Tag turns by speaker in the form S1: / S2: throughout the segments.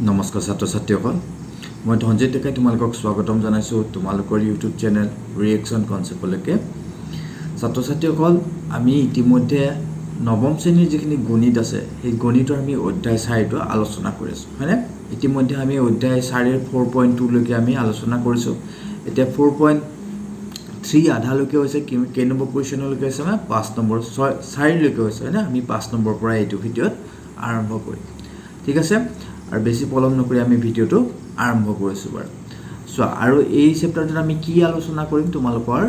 S1: নমস্কাৰ ছাত্ৰ ছাত্ৰীসকল মই ধনজিত ডেকাই তোমালোকক স্বাগতম জনাইছোঁ তোমালোকৰ ইউটিউব চেনেল ৰিয়েকশ্যন কনচেপ্টলৈকে ছাত্ৰ ছাত্ৰীসকল আমি ইতিমধ্যে নৱম শ্ৰেণীৰ যিখিনি গণিত আছে সেই গণিতৰ আমি অধ্যায় 4টো আলোচনা কৰিছোঁ হয়নে ইতিমধ্যে আমি অধ্যায় 4ৰ 4.2 লৈকে আমি আলোচনা কৰিছোঁ এতিয়া 4.3 আধালৈকে হৈছে কেই নম্বৰ কুৱেশ্যনলৈকে আছে 5 নম্বৰ 4 লৈকে হৈছে হয়নে আমি 5 নম্বৰ পৰা এইটো ভিডিঅ'ত আৰম্ভ কৰিম ঠিক আছে আৰু বেছি পলম নকৰি আমি ভিডিওটো আৰম্ভ কৰিছো বাৰু সো আৰু এই চেপ্টাৰটোত আমি কি আলোচনা কৰিম তোমালোকৰ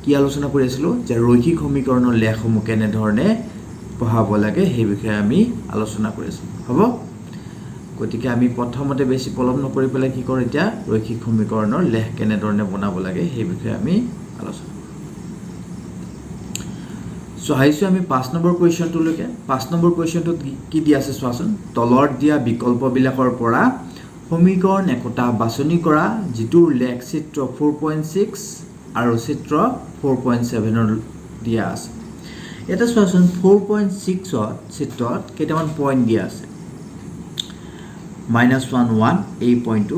S1: কি আলোচনা কৰিছিলো যে ৰৈখিক সমীকৰণৰ লেখসমূহ কেনে ধৰণে পঢ়াব লাগে সেই বিষয়ে আমি আলোচনা কৰিছো হ'ব গতিকে আমি প্ৰথমতে বেছি পলম নকৰি পেলাই কি কৰোঁ এতিয়া ৰৈখিক সমীকৰণৰ লেখ কেনে ধৰণে বনাব লাগে সেই বিষয়ে আমি আলোচনা So হাইছো আমি 5 নম্বৰ কোৱেশ্চনটো লৈকে 5 নম্বৰ কোৱেশ্চনটো কি দি আছে চোৱাচোন তলত দিয়া বিকল্পবিলাকৰ পৰা সমীকৰণ একোটা বাছনি কৰা যিটো লেখ চিত্ৰ 4.6 আৰু চিত্ৰ 4.7 ৰ দিয়া আছে এটা চোৱাচোন 4.6 ত চিত্ৰত কেইটামান পইণ্ট দিয়া আছে -1 1 এই পইণ্টটো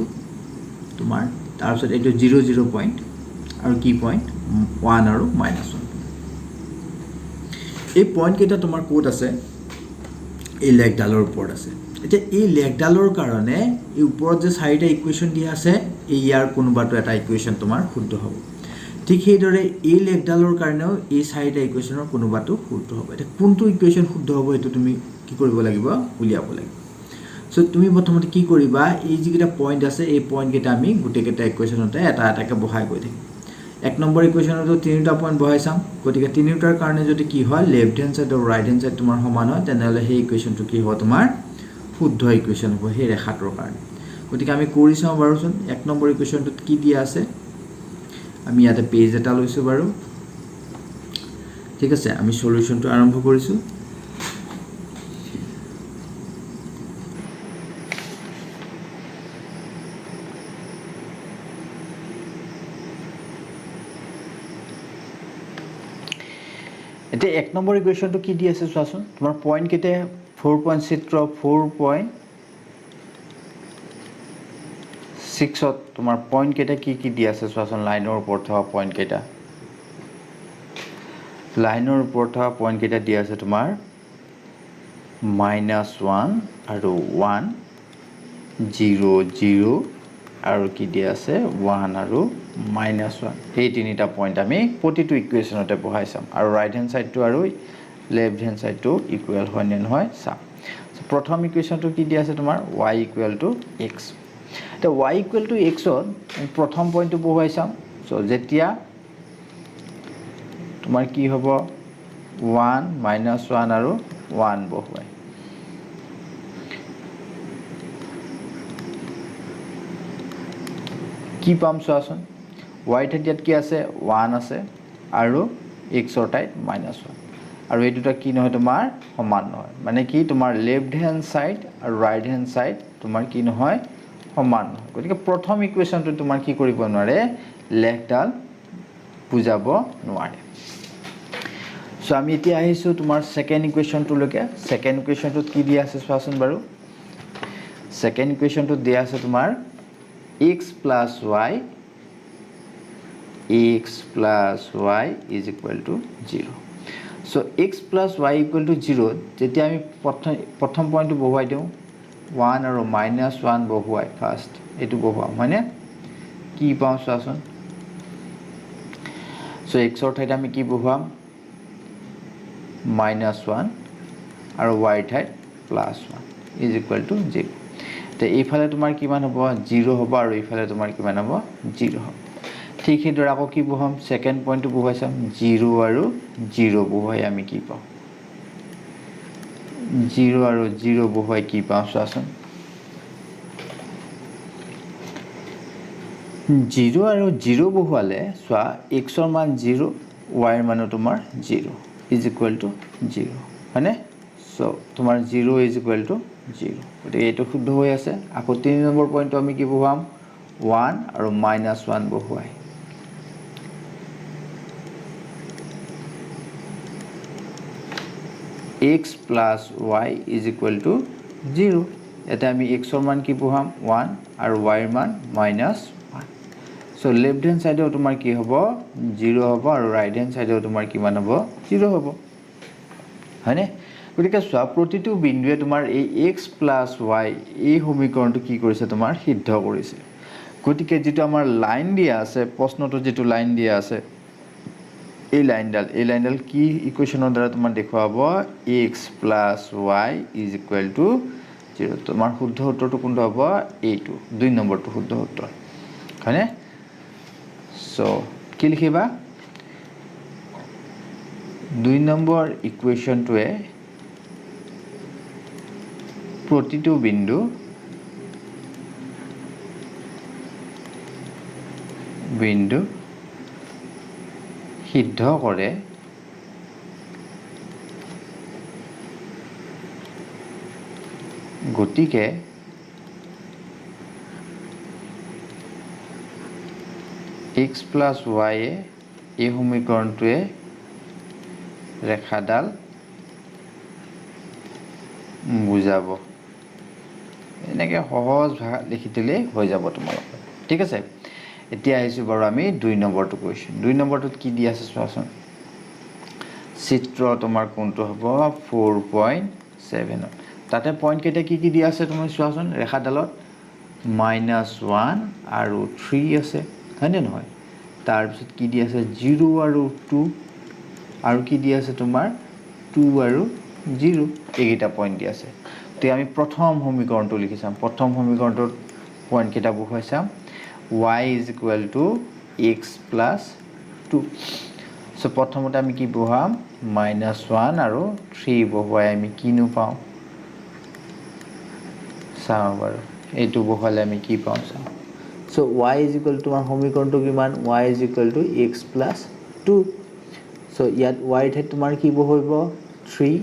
S1: তোমাৰ তাৰ পিছত এইটো 0 0 পইণ্ট আৰু কি পইণ্ট 1 আৰু -1 এই পইণ্ট কেইটা তোমাৰ কোড আছে এই লেখডালৰ ওপৰত আছে এতিয়া এই লেখডালৰ কাৰণে এই ওপৰত যে চাৰিটা ইকুৱেশ্যন দিয়া আছে এই ইয়াৰ কোনোবাটো এটা ইকুৱেশ্যন তোমাৰ শুদ্ধ হ'ব ঠিক সেইদৰে এই লেখডালৰ কাৰণেও এই চাৰিটা ইকুৱেশ্যনৰ কোনোবাটো শুদ্ধ হ'ব এটা কোনটো ইকুৱেশ্যন শুদ্ধ হ'ব এটো তুমি কি কৰিব লাগিব উলিয়াব লাগিব সো তুমি প্ৰথমতে কি কৰিবা এই যিকেইটা পইণ্ট আছে এই পইণ্ট কেইটা আমি গুটেকেটা ইকুৱেশ্যনতে এটা এটাকে বহাই গৈ থাকিম এক নম্বৰ ইকুৱেশ্যনটো তিনিটা পইণ্ট বহাই চাম গতিকে তিনিটাৰ কাৰণে যদি কি হয় লেফট হ্যান্ড সাইড আৰু ৰাইট হ্যান্ড সাইড তোমাৰ সমান হয় তেনেহলে সেই ইকুৱেশ্যনটো কি হ'ব তোমাৰ শুদ্ধ ইকুৱেশ্যন হ'ব সেই ৰেখাটোৰ কাৰণে গতিকে আমি কৰি চাওঁ বাৰুচোন এক নম্বৰ ইকুৱেশ্যনটোত কি দিয়া আছে আমি ইয়াতে পেজ এটা লৈছো বাৰু ঠিক আছে আমি সলিউশনটো আৰম্ভ কৰিছো এতে এক নম্বৰ ইকুৱেশ্যনটো কি দি আছে চোৱাচোন তোমাৰ পইণ্ট কেতে 4 চিত্ৰ 4.6 ত তোমাৰ পইণ্ট কেতে কি দি আছে চোৱাচোন লাইনৰ ওপৰত থকা পইণ্ট কেটা লাইনৰ ওপৰত থকা পইণ্ট কেটা দি আছে তোমাৰ -1 আৰু 1 0 0 আৰু কি দি আছে 1 আৰু -1 এই তিনিটা পইণ্ট আমি প্ৰতিটো ইকুৱেশ্যনতে বহাই চাম আৰু ৰাইট হ্যান্ড সাইডটো আৰু লেফট হ্যান্ড সাইডটো ইকুৱেল হয় নে নহয় চাম সো প্ৰথম ইকুৱেশ্যনটো কি দি আছে তোমাৰ y = x তে y = x ত প্ৰথম পইণ্টটো বহাই চাম সো যেতিয়া তোমাৰ কি হ'ব 1 -1 আৰু 1 বহাই কি পাম চোৱাচোন y ঠাইত কি আছে 1 আছে আৰু x ৰ ঠাইত -1 আৰু এই দুটা কি নহয় তোমাৰ সমান নহয় মানে কি তোমাৰ লেফট হ্যান্ড সাইড আৰু ৰাইট হ্যান্ড সাইড তোমাৰ কি নহয় সমান নহয় গতিকে প্ৰথম ইকুৱেশ্যনটো তোমাৰ কি কৰিব নোৱাৰে লেখডাল বুজাব নোৱাৰে সো আমি এতিয়া আহিছো তোমাৰ সেকেন্ড ইকুৱেশ্যনটো লৈকে সেকেন্ড ইকুৱেশ্যনটোত কি দিয়া আছে চোৱাচোন বাৰু সেকেন্ড ইকুৱেশ্যনটো দিয়া আছে তোমাৰ x plus y is equal to 0 so x plus y equal to 0 যেতিয়া আমি প্ৰথম পইণ্টটো বহাই দিও 1 আৰু -1 বহাই ফাৰ্স্ট এটো বহাম হয়নে কি পাওঁ চোৱাচোন so x ৰ ঠাইত আমি কি বহাম -1 আৰু y ঠাইত +1 is equal to 0 তে এইফালে তোমাৰ কিমান হ'ব 0 হ'ব আৰু এইফালে তোমাৰ কিমান হ'ব 0 হ'ব ঠিক সেইদৰে আকৌ কি বহাম সেকেন্ড পইণ্টটো বহাই চাম 0 আৰু 0 বহাই আমি কি পাম 0 আৰু 0 বহাই কি পাম চোৱাচোন 0 আৰু 0 বহালে চোৱা x ৰ মান 0 y ৰ মান তোমাৰ 0 is equal to 0 হয়নে সো তোমাৰ 0 is equal to 0 গতিকে এটো শুদ্ধ হৈ আছে আকৌ 3 নম্বৰ পইণ্টটো আমি কি বহাম 1 আৰু -1 বহাই x plus y is equal to 0 ইয়াতে আমি এক্সৰ মান কি বহাম 1 আৰু ৱাইৰ মান -1 সো লেফট হ্যান্ড সাইডেও তোমাৰ কি হ'ব 0 হ'ব আৰু ৰাইট হ্যান্ড সাইডেও তোমাৰ কিমান হ'ব 0 হ'ব হয়নে গতিকে চোৱা প্ৰতিটো বিন্দুৱে তোমাৰ এই x + y এই সমীকৰণটো কি কৰিছে তোমাৰ সিদ্ধ কৰিছে গতিকে যেটো আমাৰ লাইন দিয়া আছে প্ৰশ্নটো যেটো লাইন দিয়া আছে এই লাইনডাল কি ইকুৱেশনৰ দ্বাৰা তোমাৰ দেখুৱাব x + y = 0 তোমাৰ শুদ্ধ উত্তৰটো কোনটো হ'ব এইটো 2 নম্বৰটো শুদ্ধ উত্তৰ হয়নে সো কি লিখিবা 2 নম্বৰ ইকুৱেশনটোৱে প্ৰতিটো বিন্দু সিদ্ধ কৰে গতিকে x + y এই সমীকৰণটোৱে ৰেখাডাল বুজাব এনেকৈ সহজ ভাষা লিখি দিলে হৈ যাব তোমালোকৰ ঠিক আছে এতিয়া আহিছো বাৰু আমি 2 নম্বৰটো কোৱেশ্চন 2 নম্বৰটোত কি দি আছে চোৱাচোন চিত্ৰ তোমাৰ কোনটো হ'ব 4.7 তাতে পইণ্ট কেইটা কি দি আছে তুমি চোৱাচোন ৰেখাডালত -1 আৰু 3 আছে হয়নে নহয় তাৰ পিছত কি দি আছে 0 আৰু 2 আৰু কি দি আছে তোমাৰ 2 আৰু 0 এইকেইটা পইণ্ট দি আছে তে আমি প্ৰথম সমীকৰণটো লিখি চাম প্ৰথম সমীকৰণটোৰ পইণ্ট কেইটা বহুৱাই চাম y = x + 2 সো প্ৰথমতে আমি কি বহাম -1 আৰু 3 বহুৱাই আমি কিনো পাওঁ চাও বাৰু এইটো বহালে আমি কি পাওঁ চাও সো y = তোমাৰ সমীকৰণটো কিমান y = x + 2 সো ইয়াত y ঠাইত তোমাৰ কি বহাব 3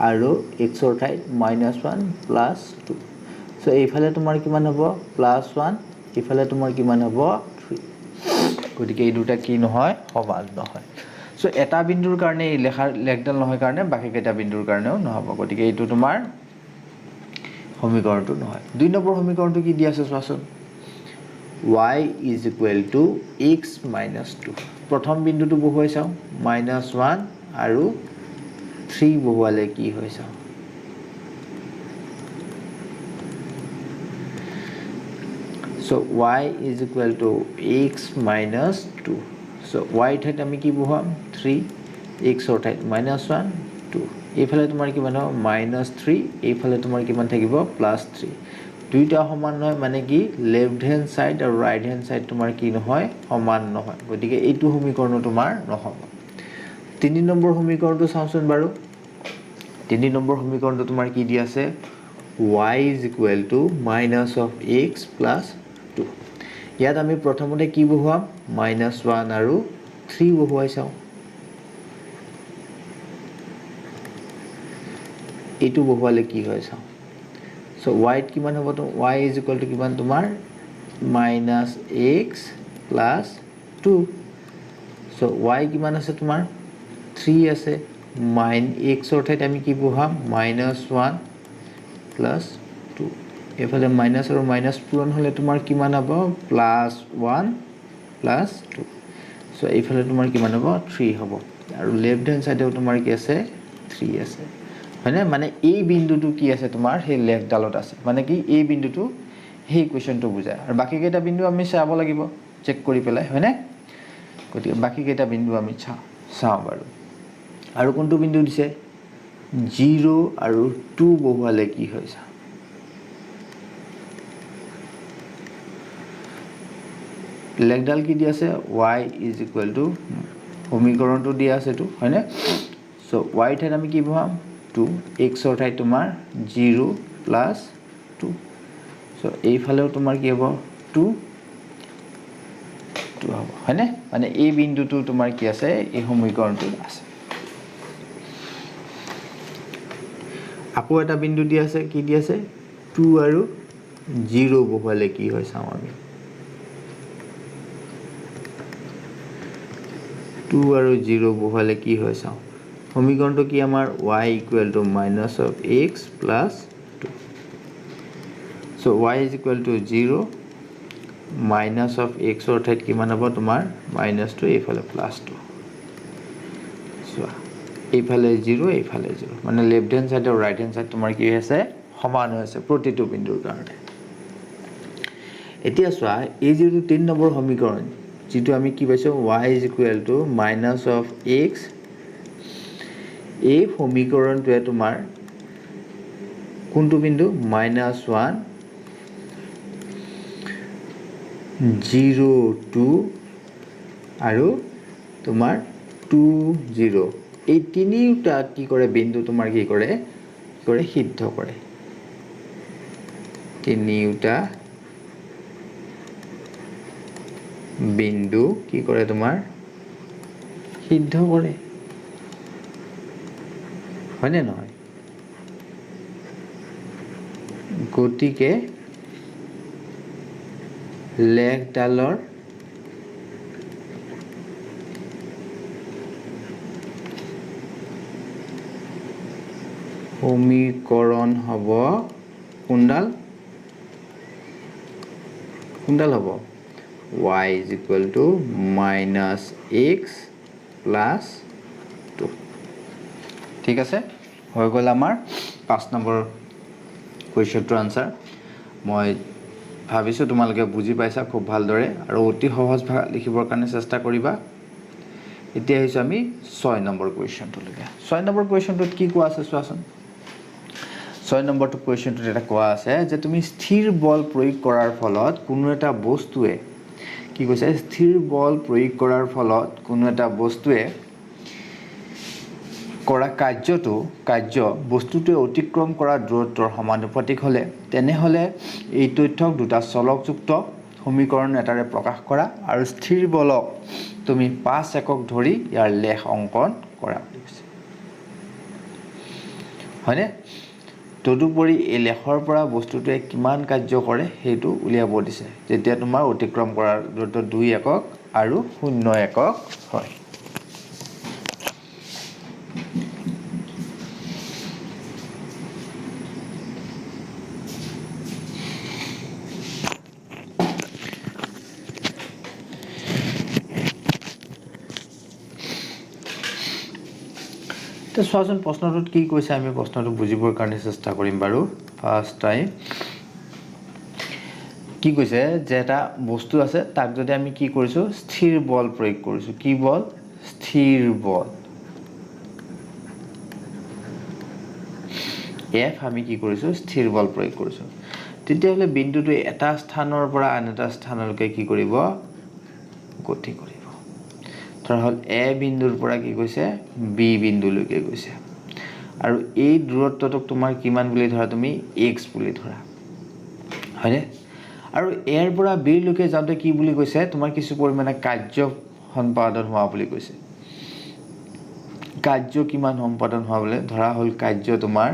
S1: আৰু x ৰ ঠাইত -1 + 2 সো এইফালে তোমাৰ কিমান হ'ব +1 ইফালে তোমাৰ কিমান হ'ব 3 গতিকে এই দুটা কি নহয় সমান নহয় সো এটা বিন্দুৰ কাৰণে এই লেখডাল নহয় কাৰণে বাকি কেইটা বিন্দুৰ কাৰণেও নহব গতিকে এইটো তোমাৰ সমীকৰণটো নহয় 2 নম্বৰ সমীকৰণটো কি দি আছে চোৱাচোন y = x - 2 প্ৰথম বিন্দুটো বহুৱাই চাও -1 আৰু 3 বহুৱালে কি হয় চাও So y = x - 2 so y ঠাইত আমি কি বহাম 3 x ৰ ঠাইত -1 2 এইফালে তোমাৰ কিমান হ'ব -3 এইফালে তোমাৰ কিমান থাকিব +3 দুইটা সমান নহয় মানে কি লেফট হ্যান্ড সাইড আৰু ৰাইট হ্যান্ড সাইড তোমাৰ কি নহয় সমান নহয় গতিকে এইটো সমীকৰণ তোমাৰ নহব 3 নম্বৰ সমীকৰণটো চাওচোন বাৰু 3 নম্বৰ সমীকৰণটো তোমাৰ কি দি আছে y = -x + 2 ইয়াত আমি প্ৰথমতে কি বহুৱাম -1 আৰু 3 বহুৱাই চাও এইটো বহুৱালে কি হয় চাও সো y কিমান হ'ব তো y = কিমান তোমাৰ -x + 2 সো y কিমান আছে তোমাৰ 3 আছে x ৰ ঠাইত আমি কি বহুৱাম -1 + 2 এফালে মাইনাস আৰু মাইনাস পূৰণ হলে তোমাৰ কিমান হ'ব +1 + 2 সো এইফালে তোমাৰ কিমান হ'ব 3 হ'ব আৰু লেফট হ্যান্ড সাইডেও তোমাৰ কি আছে 3 আছে হয়নে মানে এই বিন্দুটো কি আছে তোমাৰ সেই লেখডালত আছে মানে কি এই বিন্দুটো সেই ইকুৱেশনটো বুজায় আৰু বাকি কেইটা বিন্দু আমি চাব লাগিব চেক কৰি পেলাই হয়নে গতিকে বাকি কেইটা বিন্দু আমি চাও বাৰু আৰু কোনটো বিন্দু দিছে 0 আৰু 2 বহুৱালে কি হয় চাও লেখডাল কি দি আছে y = সমীকৰণটো দিয়া আছে তো হয়নে সো y ঠাইত আমি কি বহাম 2 x ৰ ঠাইত তোমাৰ 0 + 2 সো এইফালেও তোমাৰ কি হ'ব 2 হ'ব হয়নে মানে এই বিন্দুটো তোমাৰ কি আছে এই সমীকৰণটো আছে আকৌ এটা বিন্দু দি আছে কি দি আছে 2 আৰু 0 বহুৱালে কি হয় চাও আমি 2 আৰু 0 বহুৱালে কি হয় চাও সমীকৰণটো কি আমাৰ y = -x + 2 so y is equal to 0 minus of এক্সৰ ঠাইত কিমান হ'ব তোমাৰ -2 এইফালে +2 চোৱা এইফালে 0 এইফালে 0 মানে লেফট হেণ্ড সাইড আৰু ৰাইট হেণ্ড সাইড তোমাৰ কি হৈছে সমান হৈ আছে প্ৰতিটো বিন্দুৰ কাৰণে এতিয়া চোৱা এই যিটো 3 নম্বৰ সমীকৰণ যেটো আমি কি পাইছো y is equal to minus of x এই সমীকৰণটোৱে তোমাৰ কোনটো বিন্দু -1 0 2 আৰু তোমাৰ 2 0 এই তিনিটা কি কৰে বিন্দু তোমাৰ কি কৰে সিদ্ধ কৰে তিনিটা বিন্দু কি কৰে তোমাৰ সিদ্ধ কৰে হয়নে নহয় গতিকে লেখডালৰ সমীকৰণ হ'ব কোনডাল হ'ব y is equal to minus x plus 2 ঠিক আছে হৈ গ'ল আমাৰ 5 নম্বৰ কুৱেশ্যনটোৰ আনসাৰ মই ভাবিছো তোমালোকে বুজি পাইছা খুব ভালদৰে আৰু অতি সহজ ভাষা লিখিবৰ কাৰণে চেষ্টা কৰিবা এতিয়া হৈছে আমি 6 নম্বৰ কুৱেশ্যনটোলৈকে 6 নম্বৰ কুৱেশ্যনটোত কি কোৱা আছে চোৱাচোন 6 নম্বৰটো কুৱেশ্যনটোত এটা কোৱা আছে যে তুমি স্থিৰ বল প্ৰয়োগ কৰাৰ ফলত কোনো এটা বস্তুৱে কি কৈছে স্থিৰ বল প্ৰয়োগ কৰাৰ ফলত কোনো এটা বস্তুৱে কৰা কাৰ্য বস্তুটোৱে অতিক্ৰম কৰা দূৰত্বৰ সমানুপাতিক হ'লে তেনেহ'লে এই তথ্যক দুটা চলকযুক্ত সমীকৰণ এটাৰে প্ৰকাশ কৰা আৰু স্থিৰ বলক তুমি 5 একক ধৰি ইয়াৰ লেখ অংকন কৰা হয়নে তদুপৰি এই লেখৰ পৰা বস্তুটোৱে কিমান কাৰ্য কৰে সেইটো উলিয়াব দিছে যেতিয়া তোমাৰ অতিক্ৰম কৰাৰ দূৰত্ব 2 একক আৰু 0 একক হয় তো চোৱাচোন প্ৰশ্নটোত কি কৈছে আমি প্ৰশ্নটো বুজিবৰ কাৰণে চেষ্টা কৰিম বাৰু ফাৰ্ষ্ট টাইম কি কৈছে যে এটা বস্তু আছে তাক যদি আমি কি কৰিছো স্থিৰ বল প্ৰয়োগ কৰিছো কি বল স্থিৰ বল F আমি কি কৰিছো স্থিৰ বল প্ৰয়োগ কৰিছো তেতিয়াহলে বিন্দুটো এটা স্থানৰ পৰা আন এটা স্থানলৈকে কি কৰিব গতি কৰিব ধৰহল A বিন্দুৰ পৰা কি কৈছে B বিন্দুলৈকে গৈছে আৰু এই দূৰত্বটোক তোমাৰ কিমান বুলি ধৰা তুমি x বুলি ধৰা হয়নে আৰু A ৰ পৰা B লৈকে যাওঁতে কি বুলি কৈছে তোমাৰ কিছু পৰিমাণে কাৰ্য সম্পাদন হোৱা বুলি কৈছে কাৰ্য কিমান সম্পাদন হোৱা বুলি ধৰা হল কাৰ্য তোমাৰ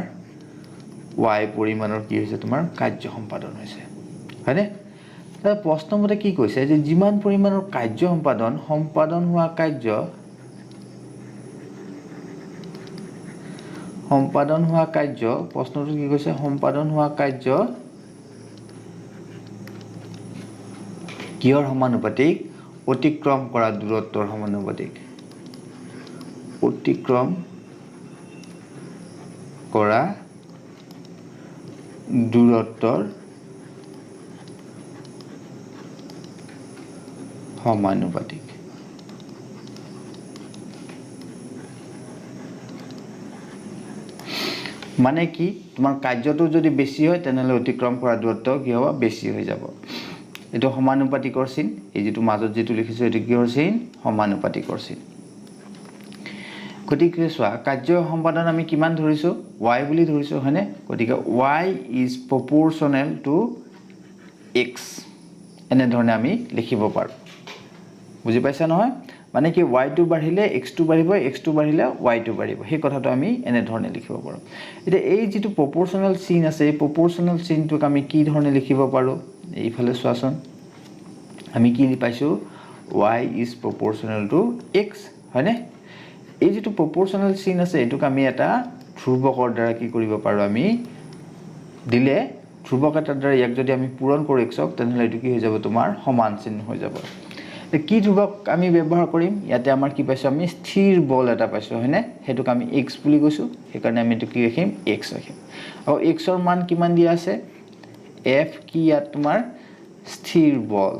S1: y পৰিমাণৰ কি হৈছে তোমাৰ কাৰ্য সম্পাদন হৈছে হয়নে তাৰ প্ৰশ্নমতে কি কৈছে যে যিমান পৰিমাণৰ কাৰ্য সম্পাদন হোৱা কাৰ্য প্ৰশ্নটো কি কৈছে সম্পাদন হোৱা কাৰ্য কিহৰ সমানুপাতিক অতিক্ৰম কৰা দূৰত্বৰ সমানুপাতিক অতিক্ৰম কৰা দূৰত্বৰ সমানুপাতিক মানে কি তোমাৰ কাৰ্যটো যদি বেছি হয় তেনেহলে অতিক্ৰম কৰা দূৰত্ব কি হ'ব বেছি হৈ যাব এটো সমানুপাতিকৰ চিন এই যেটো মাজত যেটো লিখিছো এটো কিহৰ চিন সমানুপাতিকৰ চিন গতিকে সোৱা কাৰ্য সম্পাদন আমি কিমান ধৰিছো y বুলি ধৰিছো হয়নে গতিকে y is proportional to x এনে ধৰণে আমি লিখিব পাৰো বুজি পাইছা নহয় মানে কি y টো বাঢ়িলে x টো বাঢ়িব x টো বাঢ়িলে y টো বাঢ়িব সেই কথাটো আমি এনে ধৰণে লিখিব পাৰো এটা এই যেটো proportional চিন আছে এই proportional চিনটোক আমি কি ধৰণে লিখিব পাৰো এইফালে সোৱাচোন আমি কি পাইছো y is proportional to x হয়নে এই যেটো proportional চিন আছে এটোক আমি এটা ধ্ৰুৱকৰ দ্বাৰা কি কৰিব পাৰো আমি দিলে ধ্ৰুৱক এটাৰ দ্বাৰা ইয়াক যদি আমি পূৰণ কৰোঁ xক তেনেহ'লে এইটো কি হৈ যাব তোমাৰ সমান চিহ্ন হৈ যাব কি ধ্ৰুৱক আমি ব্যৱহাৰ কৰিম ইয়াতে আমাৰ কি পাইছোঁ আমি স্থিৰ বল এটা পাইছোঁ হয়নে হেতুক আমি x বুলি কৈছোঁ সেইকাৰণে আমি এটো কি ৰাখিম x ৰাখিম আৰু x ৰ মান কিমান দিয়া আছে f কি ইয়াত তোমাৰ স্থিৰ বল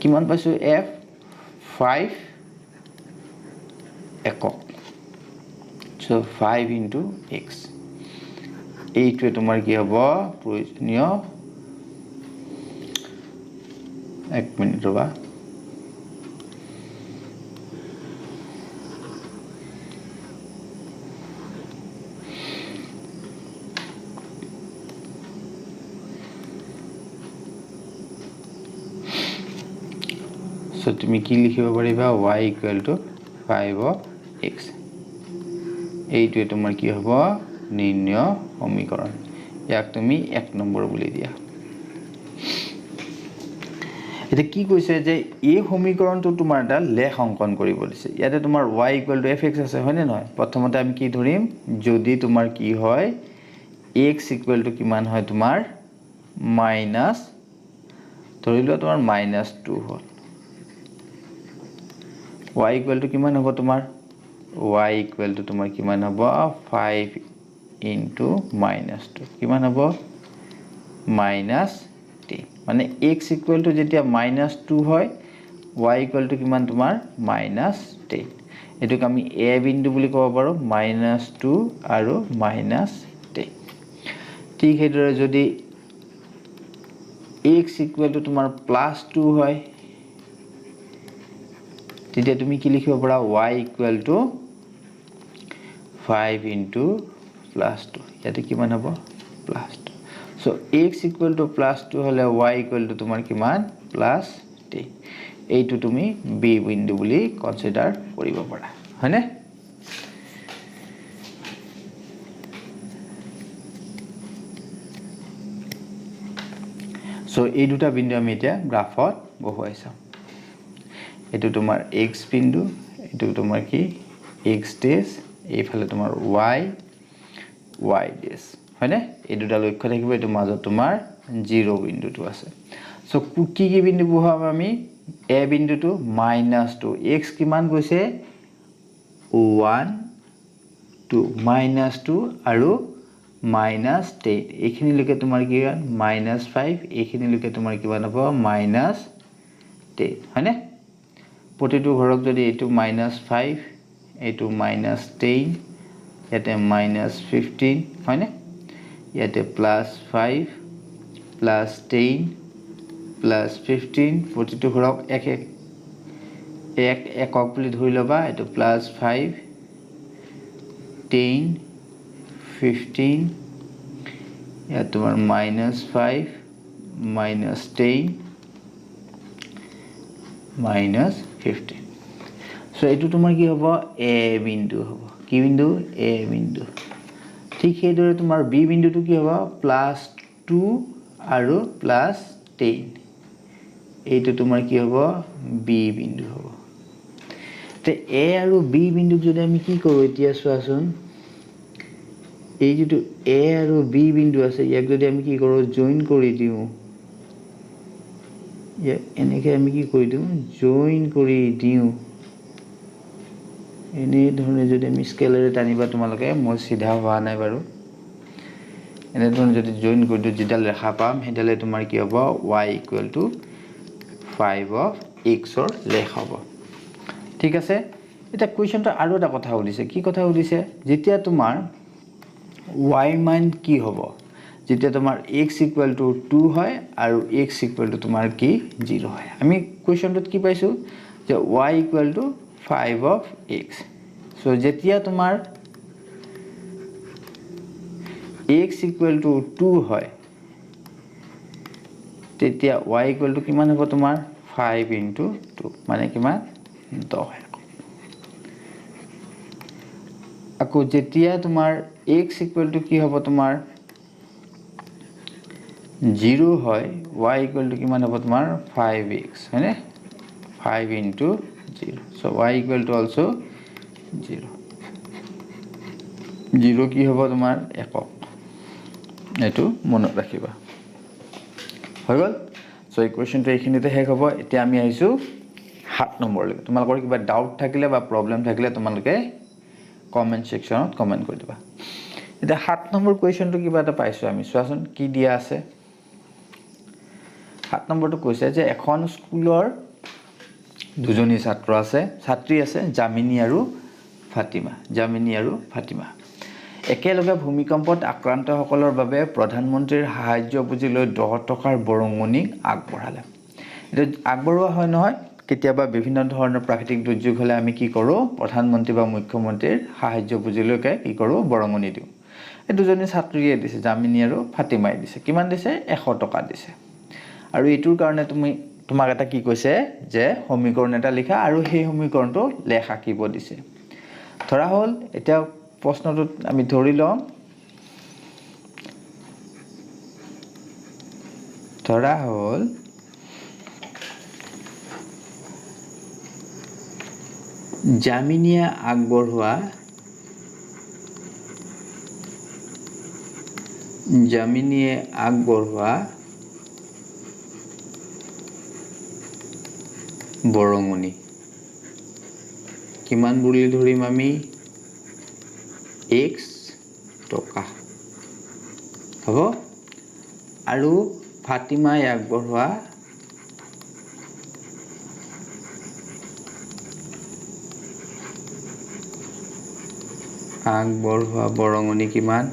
S1: কিমান পাইছোঁ f 5 একক so 5 into x এইটোৱে তোমাৰ কি হ'ব প্ৰয়োজনীয় এক মিনিট ৰবা so তুমি কি লিখিব পাৰিবা y = 5 of x এইটোৱে তোমাৰ কি হ'ব নিৰ্ণয় সমীকৰণ ইয়াক তুমি 1 নম্বৰ বুলি দিয়া এটা কি কৈছে যে এই সমীকৰণটো তোমাৰ এটা লেখ অঙ্কন কৰিব দিছে ইয়াতে তোমাৰ y = fx আছে হয়নে নহয় প্ৰথমতে আমি কি ধৰিম যদি তোমাৰ কি হয় x = কিমান হয় তোমাৰ মাইনাস ধৰিলো তোমাৰ -2 হ'ল y = কিমান হ'ব তোমাৰ y = তোমাৰ কিমান হ'ব 5 into -2 কিমান হ'ব -10 মানে x = যেতিয়া -2 হয় y = কিমান তোমাৰ -10 এটোক আমি a বিন্দু বুলি ক'ব পাৰো -2 আৰু -10 ঠিক হেদৰে যদি x = তোমাৰ +2 হয় তেতিয়া তুমি কি লিখিব পাৰা y = 5 into +2 ইয়াতে কিমান হ'ব +2 so x = +2 হলে y = তোমাৰ কিমান +10 এইটো তুমি b বিন্দু বুলি কনসিডাৰ কৰিব পাৰা হয়নে so এই দুটা বিন্দু আমি এতিয়া গ্ৰাফত বহুৱাইছো এটো তোমাৰ x বিন্দু এটো তোমাৰ কি x ডেশ এইফালে তোমাৰ y ডেশ হয়নে এই দুটা লক্ষ্য থাকিব এটো মাজত তোমাৰ 0 বিন্দুটো আছে সো কি বিন্দু বহুৱাম আমি a বিন্দুটো -2 x কিমান গৈছে 1 2 -2 আৰু -10 এইখিনি লকে তোমাৰ কি -5 এইখিনি লকে তোমাৰ কিমান হ'ব -10 হয়নে প্ৰতিটো ঘৰক যদি এটো -5 এটো -10 ইয়াতে -15 হয়নে ইয়াতে +5 +10 +15 প্ৰতিটো ঘৰক এক একক বুলি ধৰি লবা এটো +5 10 15 ইয়াত তোমাৰ -5 -10 -15 সো এটো তোমাৰ কি হ'ব a বিন্দু হ'ব কি বিন্দু a বিন্দু ঠিক হেদৰে তোমাৰ b বিন্দুটো কি হ'ব +2 আৰু +10 এইটো তোমাৰ কি হ'ব b বিন্দু হ'ব তে a আৰু b বিন্দুক যদি আমি কি কৰো এতিয়া চোৱাচোন এই যেটো a আৰু b বিন্দু আছে ইয়াক যদি আমি কি কৰো জয়েন কৰি দিও এনেকে আমি কি কৰি দিও জয়েন কৰি দিও এনে ধৰণে যদি আমি স্কেলাৰে টানিবা তোমালোকে মই সিধা হোৱা নাই বাৰু এনে ধৰণে যদি জয়েন কৰি দিও যেডাল ৰেখা পাম হেডালে তোমাৰ কি হ'ব y = 5 of x ৰ লেখ হ'ব ঠিক আছে এটা কোৱেশ্চনটো আৰু এটা কথা উলিছে কি কথা উলিছে যেতিয়া তোমাৰ y মান কি হ'ব যেতিয়া তোমাৰ x = 2 হয় আৰু x = তোমাৰ কি 0 হয় আমি কোৱেশ্চনটোত কি পাইছো যে y = 5 of x so যেতিয়া তোমাৰ x = 2 হয় তেতিয়া y = কিমান হ'ব তোমাৰ 5 into 2 মানে কিমান 10 আকৌ যেতিয়া তোমাৰ x = কি হ'ব তোমাৰ 0 হয় y = কিমান হ'ব তোমাৰ 5x হয়নে 5 into 0 so y = also 0 0 কি হ'ব তোমাৰ একক এইটো মনত ৰাখিবা হৈ গ'ল সো ইকুৱেশ্যনটো এইখিনিতে শেষ হ'ব এতিয়া আমি আহিছো 7 নম্বৰলৈ তোমালোকৰ কিবা ডাউট থাকিলে বা প্ৰবলেম থাকিলে তোমালোকে কমেন্ট সেকশনত কমেন্ট কৰি দিবা এটা 7 নম্বৰ কোৱেশ্চনটো কিবা এটা পাইছো আমি চোৱাচোন কি দিয়া আছে 7 নম্বৰটো কৈছে যে এখন স্কুলৰ দুজনী ছাত্ৰী আছে জামিনী আৰু ফাতিমা একেলগে ভূমিকম্পত আক্ৰান্ত সকলৰ বাবে প্ৰধানমন্ত্ৰীৰ সাহায্য পুঁজি লৈ 10 টকাৰ বৰঙণি আগবঢ়ালে এটা আগবঢ়োৱা হয় নহয় কেতিয়াবা বিভিন্ন ধৰণৰ প্ৰাকৃতিক দুৰ্যোগ হলে আমি কি কৰো প্ৰধানমন্ত্ৰী বা মুখ্যমন্ত্ৰীৰ সাহায্য পুঁজিলৈকে কি কৰো বৰঙণি দিও এই দুজনী ছাত্ৰীয়ে দিছে জামিনী আৰু ফাতিমাই দিছে কিমান দিছে 100 টকা দিছে আৰু এইটোৰ কাৰণে তোমাক এটা কি কৈছে যে সমীকৰণ এটা লিখা আৰু সেই সমীকৰণটো লেখ আঁকিব দিছে ধৰা হল এতিয়া প্ৰশ্নটোত আমি ধৰি লম ধৰা হল জামিনীয়ে আগবঢ়োৱা বৰঙণি কিমান বুলি ধৰিম আমি x টকা হ'ব আৰু ফাতিমাই আগবঢ়োৱা বৰঙণি কিমান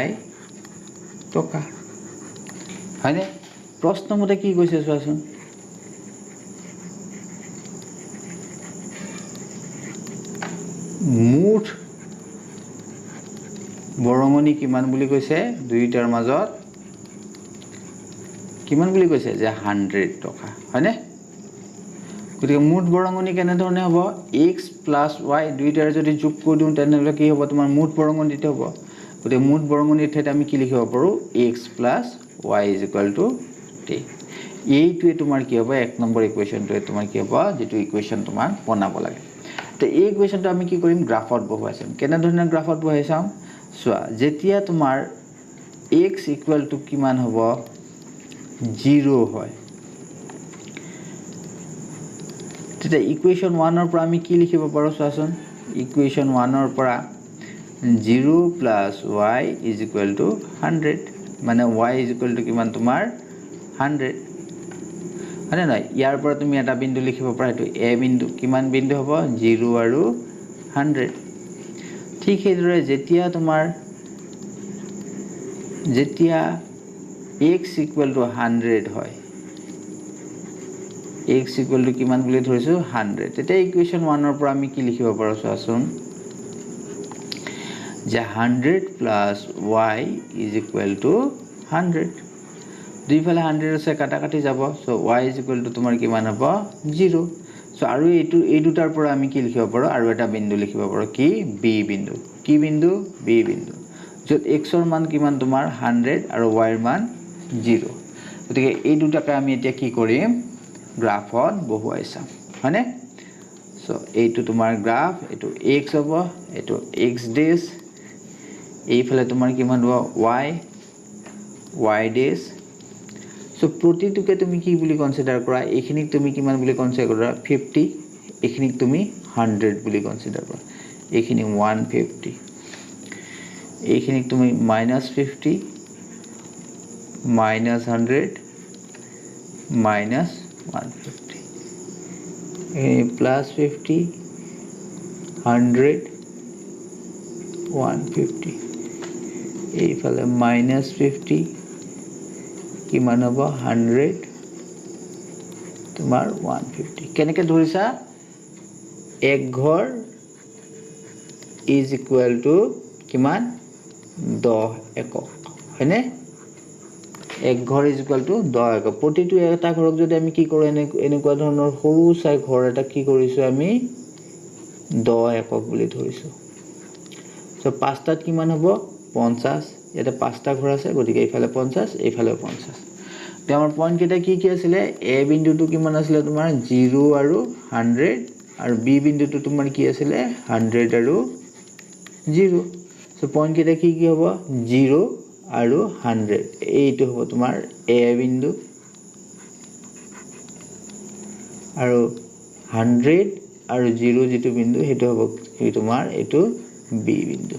S1: y টকা হয়নে প্ৰশ্নমতে কি কৈছে চোৱাচোন মুঠ বৰঙণি কিমান বুলি কৈছে দুইটাৰ মাজত কিমান বুলি কৈছে যে 100 টকা হয়নে গতিকে মুঠ বৰঙণি কেনে ধৰণে হ'ব x + y দুইটাৰ যদি যোগ কৰি দিও তেনেহলে কি হ'ব তোমাৰ মুঠ বৰঙণিতে হ'ব গতিকে মুঠ বৰঙণিৰ ঠাইত আমি কি লিখিব পাৰো x + y = t এইটোৱে তোমাৰ কি হ'ব এক নম্বৰ ইকুৱেশ্যনটোৱে তোমাৰ কি হ'ব যেটো ইকুৱেশ্যন তোমাৰ বনাব লাগে তো এই ইকুৱেশ্যনটো আমি কি কৰিম গ্ৰাফত বহুৱাই চাম কেনে ধৰণৰ গ্ৰাফত বহুৱাই চাম চোৱা যেতিয়া তোমাৰ x = কিমান হ'ব 0 হয় তেতিয়া ইকুৱেশ্যন 1 ৰ পৰা আমি কি লিখিব পাৰো চোৱাচোন ইকুৱেশ্যন 1 ৰ পৰা 0 + y = 100 মানে y = কিমান তোমাৰ 100 হয়নে নাই ইয়াৰ পৰা তুমি এটা বিন্দু লিখিব পাৰা এটো a বিন্দু কিমান বিন্দু হ'ব 0 আৰু 100 ঠিক সেইদৰে যেতিয়া x = 100 হয় x = কিমান বুলি ধৰিছো 100 তেতিয়া ইকুৱেশ্যন 1 ৰ পৰা আমি কি লিখিব পাৰো চোৱাচোন যে 100 + y = 100 দুইফালে 100 আছে কাটাকাটি যাব সো y = তোমাৰ কিমান হ'ব 0 সো আৰু এই দুটাৰ পৰা আমি কি লিখিব পাৰো আৰু এটা বিন্দু লিখিব পাৰো কি b বিন্দু b বিন্দু যত x ৰ মান কিমান তোমাৰ 100 আৰু y ৰ মান 0 গতিকে এই দুটাকে আমি এতিয়া কি কৰিম গ্ৰাফত বহুৱাই চাম হয়নে সো এইটো তোমাৰ গ্ৰাফ এইটো x হ'ব এইটো x ডেশ এইফালে তোমাৰ কিমান হ'ব y ডেশ সো প্ৰতিটোকে তুমি কি বুলি কনসিডাৰ কৰা এইখিনিক তুমি কিমান বুলি কনসিডাৰ কৰা 50 এইখিনিক তুমি 100 বুলি কনসিডাৰ কৰা এইখিনি 150 এইখিনিক তুমি -50 -100 -150 +50 100 150 এইফালে -50 কিমান হ'ব 100 তোমাৰ 150 কেনেকৈ ধৰিছা এক ঘৰ = কিমান 10 একক হয়নে এক ঘৰ = 10 একক প্ৰতিটো এটা ঘৰক যদি আমি কি কৰো এনেকুৱা ধৰণৰ সৰু চাই ঘৰ এটা কি কৰিছো আমি 10 একক বুলি ধৰিছো সো পাঁচটাত কিমান হ'ব 50 এটা পাঁচটা ঘৰ আছে গতিকে এইফালে 50 এইফালে 50 তে আমাৰ পইণ্ট কেইটা কি আছিলে এ বিন্দুটো কিমান আছিলে তোমাৰ 0 আৰু 100 আৰু বি বিন্দুটো তোমাৰ কি আছিলে 100 আৰু 0 সো পইণ্ট কেইটা কি হ'ব 0 আৰু 100 এইটো হ'ব তোমাৰ এ বিন্দু আৰু 100 আৰু 0 যেটো বিন্দু হেতু হ'ব কি তোমাৰ এটো বি বিন্দু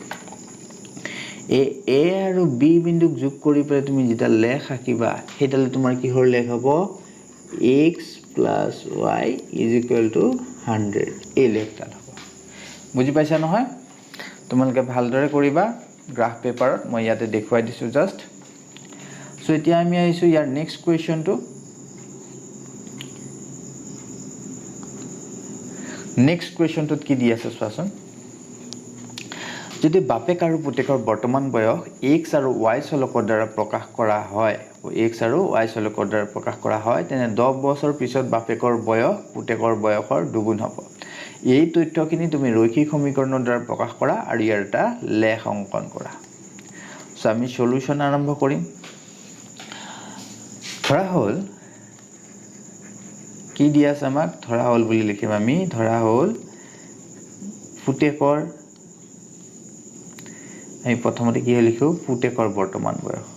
S1: এ আৰু বি বিন্দুক যোগ কৰি পেলাই তুমি যেটা লেখ আকিবা হেতালে তোমাৰ কি হৰ লেখ হ'ব x + y = 100 এই লেখডাল হ'ব বুজি পাইছা নহয় তোমালোকে ভালদৰে কৰিবা গ্ৰাফ পেপাৰত মই ইয়াতে দেখুৱাই দিছো জাস্ট সো এতিয়া আমি আইছো ইয়াৰ নেক্সট কোৱেশ্চনটো নেক্সট কোৱেশ্চনটোত কি দি আছে চোৱাচোন যদি বাপেক আৰু পুতেকৰ বৰ্তমান বয়স x আৰু y চলকৰ দ্বাৰা প্ৰকাশ কৰা হয় x আৰু y চলকৰ দ্বাৰা প্ৰকাশ কৰা হয় তেনে 10 বছৰ পিছত বাপেকৰ বয়স পুতেকৰ বয়সৰ দুগুণ হ'ব এই তথ্যখিনি তুমি ৰৈখিক সমীকৰণৰ দ্বাৰা প্ৰকাশ কৰা আৰু ইয়াৰ এটা লেখ অংকন কৰা সো আমি সলিউশন আৰম্ভ কৰিম ধৰা হল কি দি আছে আমাক ধৰা হল বুলি লিখিম আমি ধৰা হল পুতেকৰ আমি প্ৰথমতে কি লিখো পুতেকৰ বৰ্তমান বয়স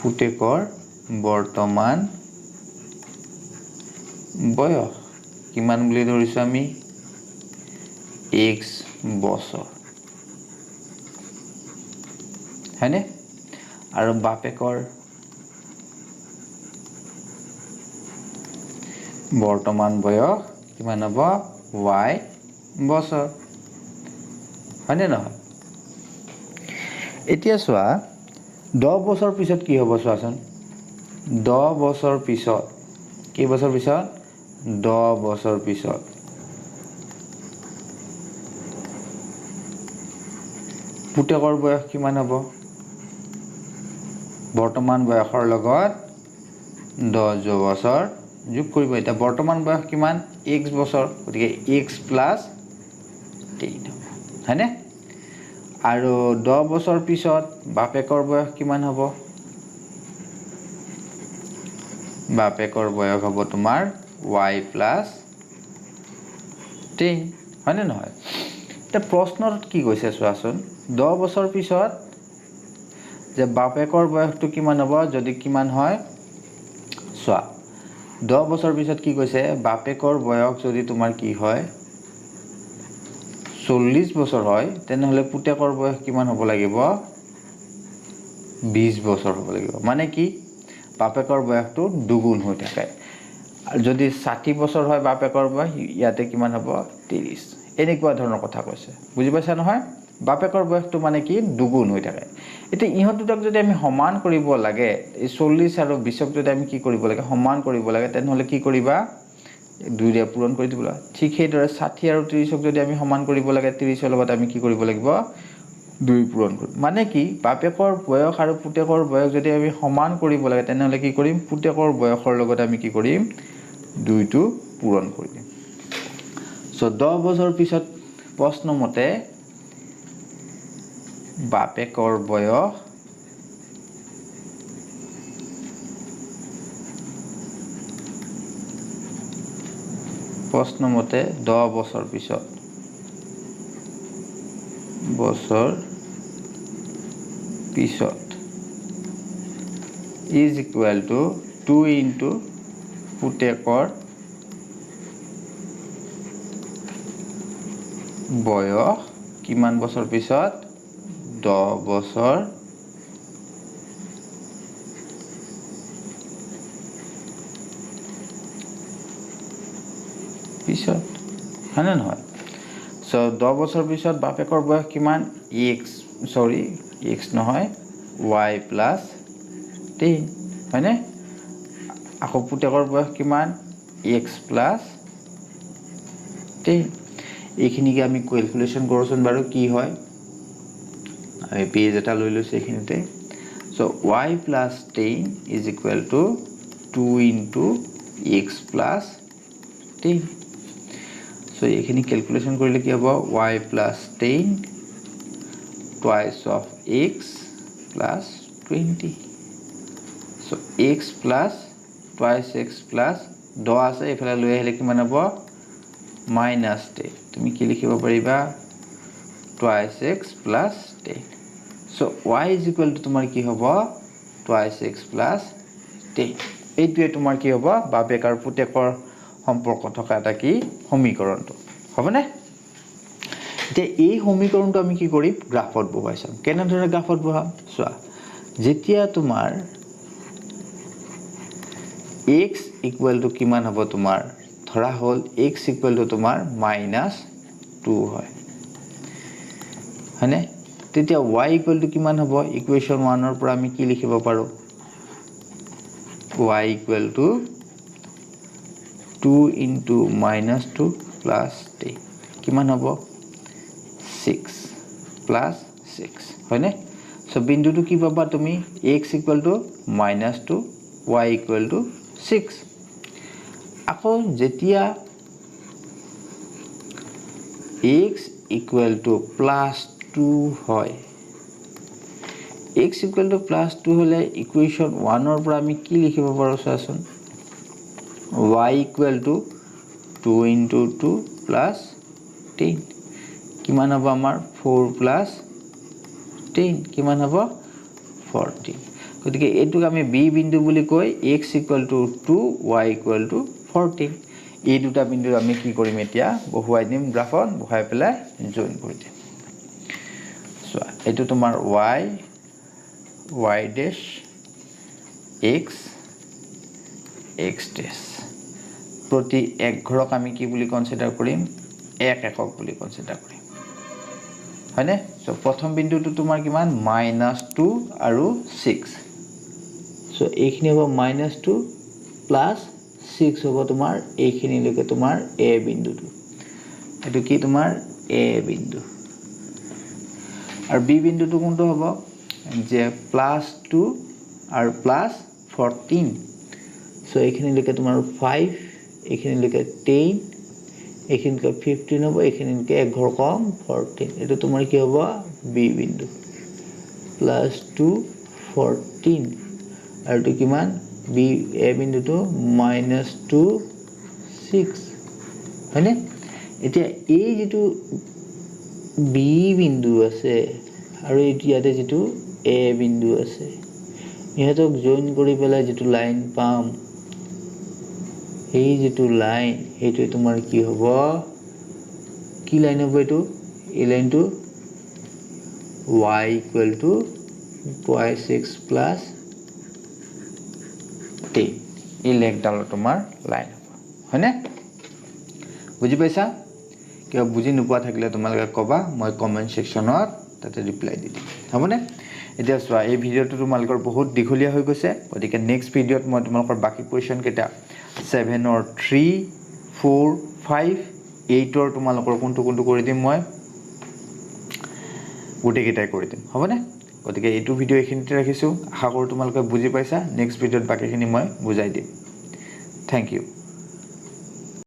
S1: পুতেকৰ বৰ্তমান বয়স কিমান বুলি ধৰিছো আমি x বছৰ হয়নে আৰু বাপেকৰ বৰ্তমান বয়স কিমান হ'ব y বছৰ হয়নে নহয় এতিয়া চোৱা 10 বছৰ পিছত কি হ'ব চোৱাচোন 10 বছৰ পিছত কি বছৰ পিছত 10 বছৰ পিছত পুতেকৰ বয়স কিমান হ'ব বৰ্তমান বয়সৰ লগত 10 বছৰ যোগ কৰিব এটা বৰ্তমান বয়স কিমান x বছৰ গতিকে x + 3 হয়নে আৰু 10 বছৰ পিছত বাপেকৰ বয়স কিমান হ'ব বাপেকৰ বয়স হ'ব তোমাৰ y + 3 হয়নে নহয় এটা প্ৰশ্নত কি কৈছে চোৱাচোন 10 বছৰ পিছত যে বাপেকৰ বয়সটো কিমান হ'ব যদি কিমান হয় চোৱা 10 বছৰ পিছত কি কৈছে বাপেকৰ বয়স যদি তোমাৰ কি হয় 40 বছৰ হয় তেনেহলে পুতেকৰ বয়স কিমান হ'ব লাগিব 20 বছৰ হ'ব লাগিব মানে কি বাপেকৰ বয়সটো দুগুণ হৈ থাকে আৰু যদি 60 বছৰ হয় বাপেকৰ বয়স ইয়াতে কিমান হ'ব 30 এনেকুৱা ধৰণৰ কথা কৈছে বুজি পাইছা নহয় বাপেকৰ বয়সটো মানে কি দুগুণ হৈ থাকে এতে ইহত দুটাক যদি আমি সমান কৰিব লাগে এই 40 আৰু 20ক যদি আমি কি কৰিব লাগে সমান কৰিব লাগে তেনেহলে কি কৰিবা দুইৰে পূৰণ কৰি দিবলা ঠিক সেইদৰে 60 আৰু 30ক যদি আমি সমান কৰিব লাগে 30ৰ লগত আমি কি কৰিব লাগিব দুই পূৰণ কৰিম মানে কি বাপেকৰ বয়স আৰু পুতেকৰ বয়স যদি আমি সমান কৰিব লাগে তেনেহলে কি কৰিম পুতেকৰ বয়সৰ লগত আমি কি কৰিম দুইটো পূৰণ কৰি দিম সো 10 বছৰ পিছত প্ৰশ্ন মতে বাপেকৰ বয়স প্ৰশ্ন মতে 10 বছৰ পিছত is equal to 2 into পুতেকৰ বয়স কিমান বছৰ পিছত 10 বছৰ পিছত হয়নে নহয় সো 10 বছৰ পিছত বাপেকৰ বয়স কিমান x নহয় y + 3 হয়নে আকৌ পুতেকৰ বয়স কিমান x + 3 এইখিনিকে আমি ক্যালকুলেশন কৰচোন বাৰু কি হয় আমি পেজ এটা লৈ লৈছো এইখিনিতে so y + 10 is equal to 2 into x + 3 so এইখিনি ক্যালকুলেশন কৰিলে কি হ'ব y + 10 twice of x plus 20. So x plus twice x plus 10 আছে এফালে লৈ আহিলে কিমান হ'ব minus 10 তুমি কি লিখিব পাৰিবা twice x plus 10. So y is equal to তোমাৰ কি হ'ব twice x plus 10. এইটোৱে তোমাৰ কি হ'ব বাপেক আৰু পুতেকৰ সম্পৰ্ক থকা এটা কি সমীকৰণটো হ'বনে এতিয়া এই সমীকৰণটো আমি কি কৰিম গ্ৰাফত বহুৱাই চাম কেনে ধৰণে গ্ৰাফত বহাম চোৱা যেতিয়া তোমাৰ x equal to কিমান হ'ব তোমাৰ ধৰা হ'ল x equal to তোমাৰ -2 হয় হয়নে তেতিয়া y equal to কিমান হ'ব ইকুৱেশ্যন 1 ৰ পৰা আমি কি লিখিব পাৰো y equal to 2 into -2 plus 10 কিমান হ'ব 6 plus 6 হয়নে সো বিন্দুটো কি পাবা তুমি x equal to -2 y equal to 6 আকৌ যেতিয়া x equal to +2 হয় x equal to +2 হলে ইকুৱেশ্যন 1 ৰ পৰা আমি কি লিখিব পাৰো চাচোন y equal to 2 into 2 plus 10 কিমান হ'ব আমাৰ 4 plus 10 কিমান হ'ব 14 গতিকে এটুক আমি b বিন্দু বুলি কই x equal to 2 y equal to 14 এই দুটা বিন্দু আমি কি কৰিম এতিয়া বহুৱাই দিম গ্ৰাফত বহাই পেলাই জয়েন কৰি দিম সো এটো তোমাৰ y dash x x dash প্ৰতি এক ঘৰক আমি কি বুলি কনসিডাৰ কৰিম এক একক বুলি কনসিডাৰ কৰিম হয়নে সো প্ৰথম বিন্দুটো তোমাৰ কিমান -2 আৰু 6 সো এইখিনি হ'ব -2 প্লাস 6 হ'ব তোমাৰ এইখিনি লৈকে তোমাৰ a বিন্দুটো এটো কি তোমাৰ a বিন্দু আৰু b বিন্দুটো কোনটো হ'ব যে +2 আৰু +14 সো এইখিনি লৈকে তোমাৰ 5 এইখিনি লৈকে 10 এইখিনি লৈকে 15 হ'ব এইখিনি লৈকে এক ঘৰ কম 14 এটো তোমাৰ কি হ'ব b বিন্দু +2 14 আৰু তো কিমান b a বিন্দুটো -2 6 হয়নে এতিয়া এই যেটো b বিন্দু আছে আৰু ইয়াতে যেটো a বিন্দু আছে ইহঁতক জয়েন কৰি পেলাই যেটো লাইন পাম এই যেটো লাইন এইটো তোমাৰ কি হ'ব কি লাইন হ'ব এটো এই লাইনটো y equal to twice x plus 10 এই লেগডাল তোমাৰ লাইন হ'ব হয়নে বুজি পাইছা কিবা বুজি নোপোৱা থাকিলে তোমালোকে কবা মই কমেন্ট সেকশনত তাতে ৰিপ্লাই দি দিম হ'বনে এতিয়া চোৱা এই ভিডিওটো তোমালোকৰ বহুত দীঘলীয়া হৈ গৈছে গতিকে নেক্সট ভিডিওত মই তোমালোকৰ বাকি কোৱেশ্চন কেটা 7 or 3 4 5 8 or তোমালোকৰ কোনটো কৰি দিম মই গুটে কেটাই কৰি দিম হ'বনে গতিকে এইটো ভিডিও এখিনিতে ৰাখিছো আশা কৰো তোমালোকে বুজি পাইছা নেক্সট ভিডিওত বাকিখিনি মই বুজাই দিম থ্যাংক ইউ